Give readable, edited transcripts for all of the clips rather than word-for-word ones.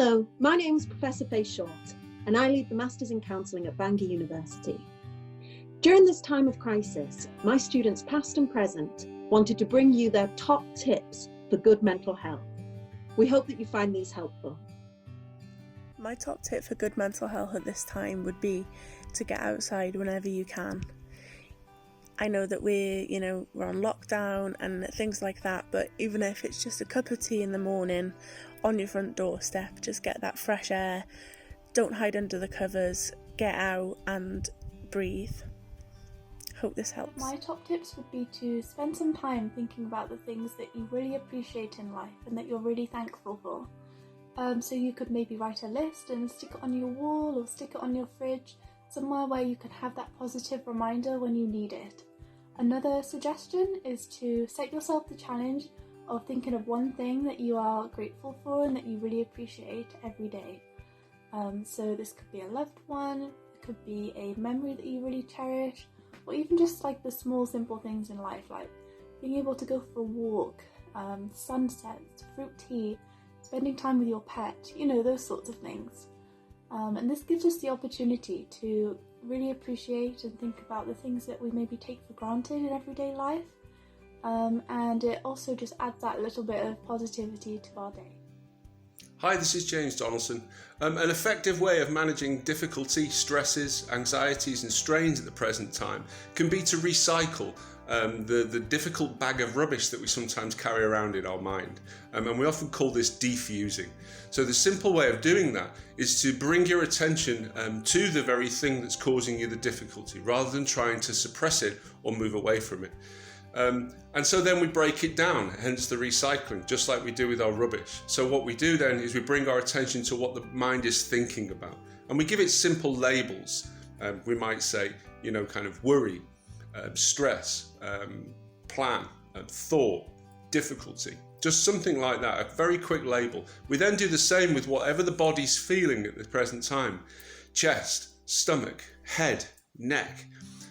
Hello, my name is Professor Faye Short, and I lead the Masters in Counselling at Bangor University. During this time of crisis, my students past and present wanted to bring you their top tips for good mental health. We hope that you find these helpful. My top tip for good mental health at this time would be to get outside whenever you can. I know that we're on lockdown and things like that, but even if it's just a cup of tea in the morning on your front doorstep, just get that fresh air. Don't hide under the covers, get out and breathe. Hope this helps. My top tips would be to spend some time thinking about the things that you really appreciate in life and that you're really thankful for. So you could maybe write a list and stick it on your wall or stick it on your fridge, somewhere where you can have that positive reminder when you need it. Another suggestion is to set yourself the challenge of thinking of one thing that you are grateful for and that you really appreciate every day. So this could be a loved one, it could be a memory that you really cherish, or even just like the small simple things in life, like being able to go for a walk, sunsets, fruit tea, spending time with your pet, those sorts of things. And this gives us the opportunity to really appreciate and think about the things that we maybe take for granted in everyday life. And it also just adds that little bit of positivity to our day. Hi, this is James Donaldson. An effective way of managing difficulty, stresses, anxieties and strains at the present time can be to recycle the difficult bag of rubbish that we sometimes carry around in our mind. And we often call this defusing. So the simple way of doing that is to bring your attention to the very thing that's causing you the difficulty, rather than trying to suppress it or move away from it. And so then we break it down, hence the recycling, just like we do with our rubbish. So what we do then is we bring our attention to what the mind is thinking about, and we give it simple labels. We might say, kind of worry, stress, plan, thought, difficulty, just something like that, a very quick label. We then do the same with whatever the body's feeling at the present time: chest, stomach, head, neck,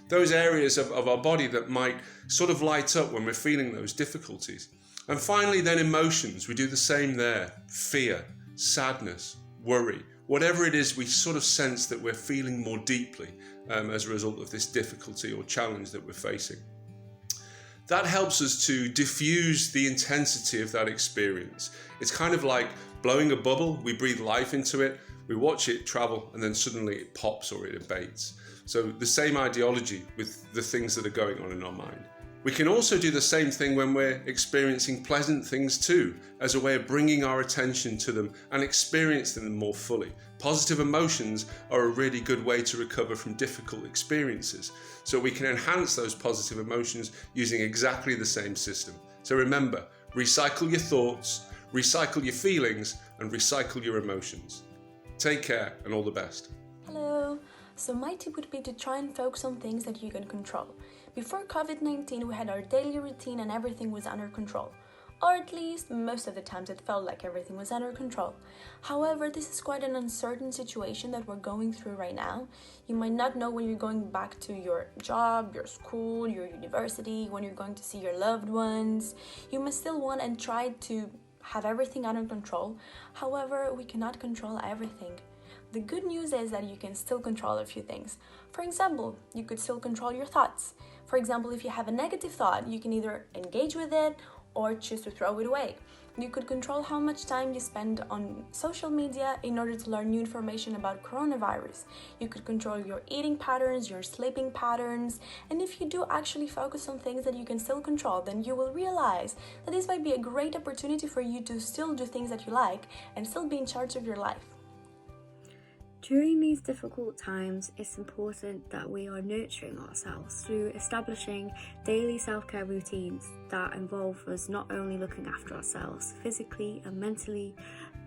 those areas of our body that might sort of light up when we're feeling those difficulties. And finally then emotions, we do the same there: fear, sadness, worry, whatever it is we sort of sense that we're feeling more deeply as a result of this difficulty or challenge that we're facing. That helps us to diffuse the intensity of that experience. It's kind of like blowing a bubble. We breathe life into it, we watch it travel, and then suddenly it pops or it abates. So the same ideology with the things that are going on in our mind. We can also do the same thing when we're experiencing pleasant things too, as a way of bringing our attention to them and experiencing them more fully. Positive emotions are a really good way to recover from difficult experiences. So we can enhance those positive emotions using exactly the same system. So remember, recycle your thoughts, recycle your feelings, and recycle your emotions. Take care and all the best. Hello. So my tip would be to try and focus on things that you can control. Before COVID-19, we had our daily routine and everything was under control. Or at least, most of the times it felt like everything was under control. However, this is quite an uncertain situation that we're going through right now. You might not know when you're going back to your job, your school, your university, when you're going to see your loved ones. You must still want and try to have everything under control. However, we cannot control everything. The good news is that you can still control a few things. For example, you could still control your thoughts. For example, if you have a negative thought, you can either engage with it or choose to throw it away. You could control how much time you spend on social media in order to learn new information about coronavirus. You could control your eating patterns, your sleeping patterns, and if you do actually focus on things that you can still control, then you will realize that this might be a great opportunity for you to still do things that you like and still be in charge of your life. During these difficult times, it's important that we are nurturing ourselves through establishing daily self-care routines that involve us not only looking after ourselves physically and mentally,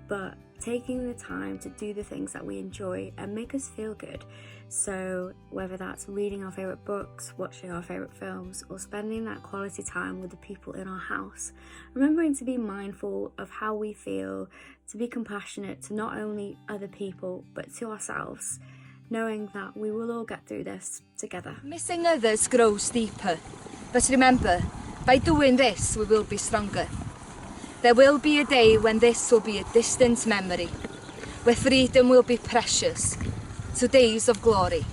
but taking the time to do the things that we enjoy and make us feel good. So whether that's reading our favourite books, watching our favourite films, or spending that quality time with the people in our house, remembering to be mindful of how we feel, to be compassionate to not only other people but to ourselves, knowing that we will all get through this together. Missing others grows deeper, but remember, by doing this we will be stronger. There will be a day when this will be a distant memory, where freedom will be precious, to days of glory.